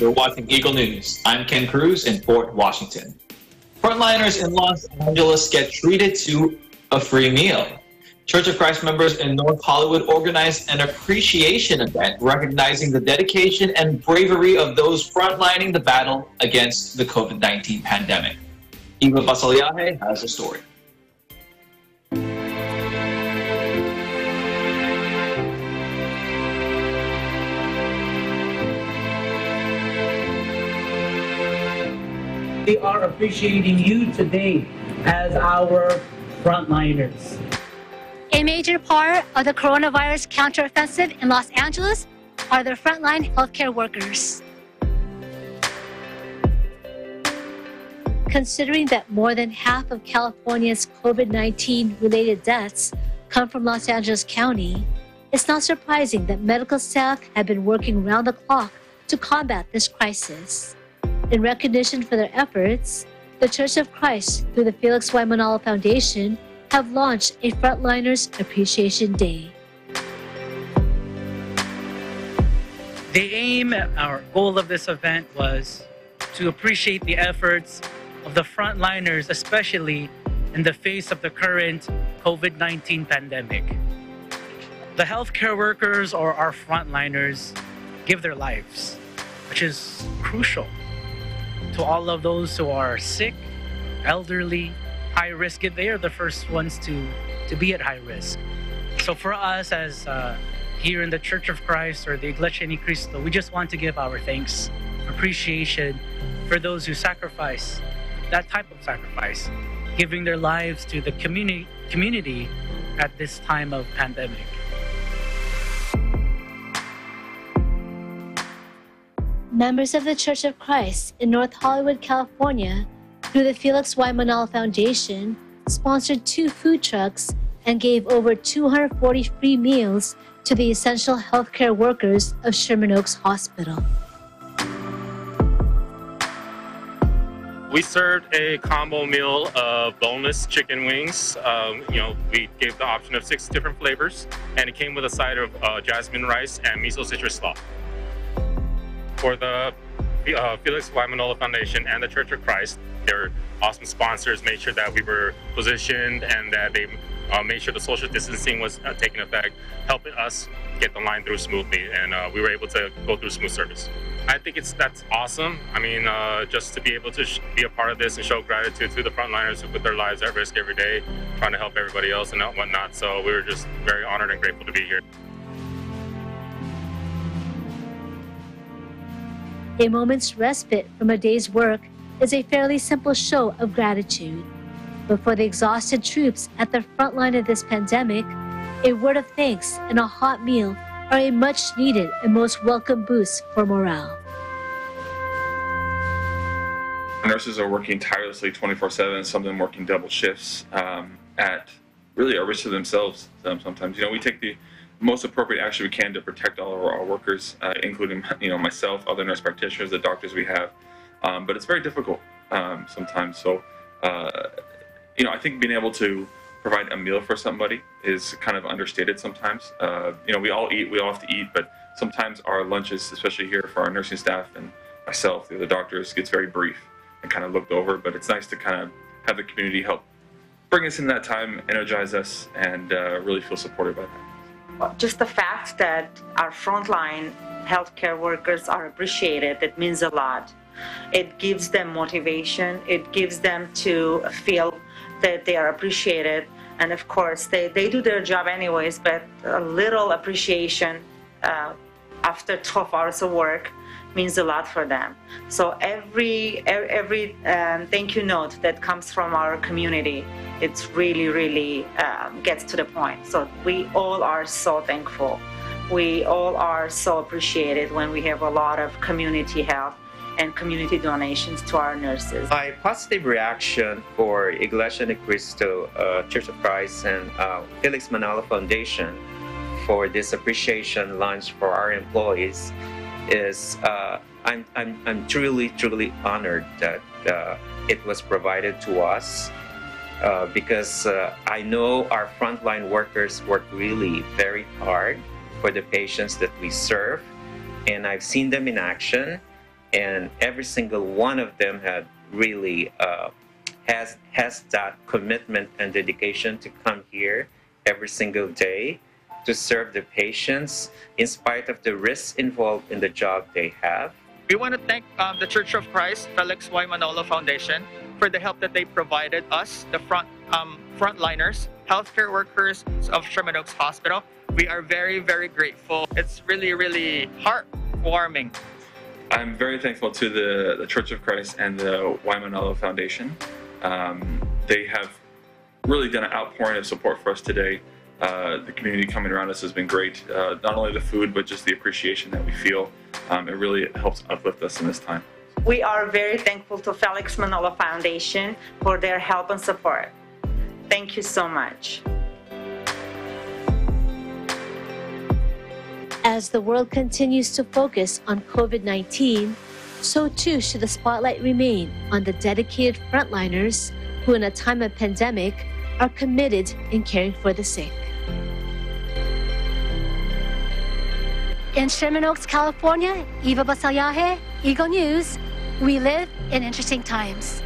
You're watching Eagle News. I'm Ken Cruz in Fort Washington. Frontliners in Los Angeles get treated to a free meal. Church of Christ members in North Hollywood organized an appreciation event recognizing the dedication and bravery of those frontlining the battle against the COVID-19 pandemic. Eva Basaliaje has a story. We are appreciating you today as our frontliners. A major part of the coronavirus counteroffensive in Los Angeles are the frontline healthcare workers. Considering that more than half of California's COVID-19 related deaths come from Los Angeles County, it's not surprising that medical staff have been working round the clock to combat this crisis. In recognition for their efforts, the Church of Christ, through the Felix Y. Manalo Foundation, have launched a Frontliners Appreciation Day. The aim, our goal of this event was to appreciate the efforts of the frontliners, especially in the face of the current COVID-19 pandemic. The healthcare workers, or our frontliners, give their lives, which is crucial to all of those who are sick, elderly, high risk. They are the first ones to be at high risk. So for us as here in the Church of Christ or the Iglesia Ni Cristo, we just want to give our thanks, appreciation for those who sacrifice, that type of sacrifice, giving their lives to the community at this time of pandemic. Members of the Church of Christ in North Hollywood, California, through the Felix Y. Manalo Foundation, sponsored 2 food trucks and gave over 240 free meals to the essential healthcare workers of Sherman Oaks Hospital. We served a combo meal of boneless chicken wings. We gave the option of 6 different flavors, and it came with a side of jasmine rice and miso citrus slaw. For the Felix Y. Manalo Foundation and the Church of Christ, their awesome sponsors made sure that we were positioned and that they made sure the social distancing was taking effect, helping us get the line through smoothly, and we were able to go through smooth service. I think that's awesome. I mean, just to be able to be a part of this and show gratitude to the frontliners who put their lives at risk every day, trying to help everybody else and whatnot. So we were just very honored and grateful to be here. A moment's respite from a day's work is a fairly simple show of gratitude. But for the exhausted troops at the front line of this pandemic, a word of thanks and a hot meal are a much needed and most welcome boost for morale. Nurses are working tirelessly 24/7, some of them working double shifts at really a risk to themselves sometimes. We take the most appropriate action we can to protect all of our workers, including myself, other nurse practitioners, the doctors we have. But it's very difficult sometimes. So I think being able to provide a meal for somebody is kind of understated sometimes. We all eat, we all have to eat, but sometimes our lunches, especially here for our nursing staff and myself, the doctors, gets very brief and kind of looked over. But it's nice to kind of have the community help bring us in that time, energize us, and really feel supported by that. Just the fact that our frontline healthcare workers are appreciated, it means a lot. It gives them motivation. It gives them to feel that they are appreciated. And of course, they do their job anyways, but a little appreciation after 12 hours of work means a lot for them. So every thank you note that comes from our community, it's really gets to the point. So we all are so thankful. We all are so appreciated when we have a lot of community help and community donations to our nurses. My positive reaction for Iglesia Ni Cristo, Church of Christ, and Felix Manalo Foundation for this appreciation lunch for our employees is I'm truly honored that it was provided to us because I know our frontline workers work really very hard for the patients that we serve, and I've seen them in action. and every single one of them had really has that commitment and dedication to come here every single day to serve the patients in spite of the risks involved in the job they have. We want to thank the Church of Christ, Felix Y. Manolo Foundation, for the help that they provided us, the frontliners, healthcare workers of Sherman Oaks Hospital. We are very, very grateful. It's really, really heartwarming. I'm very thankful to the Church of Christ and the Y. Manolo Foundation. They have really done an outpouring of support for us today. The community coming around us has been great. Not only the food, but just the appreciation that we feel. It really helps uplift us in this time. We are very thankful to Felix Manolo Foundation for their help and support. Thank you so much. As the world continues to focus on COVID-19, so too should the spotlight remain on the dedicated frontliners who, in a time of pandemic, are committed in caring for the sick. In Sherman Oaks, California, Eva Basalyahe, Eagle News, we live in interesting times.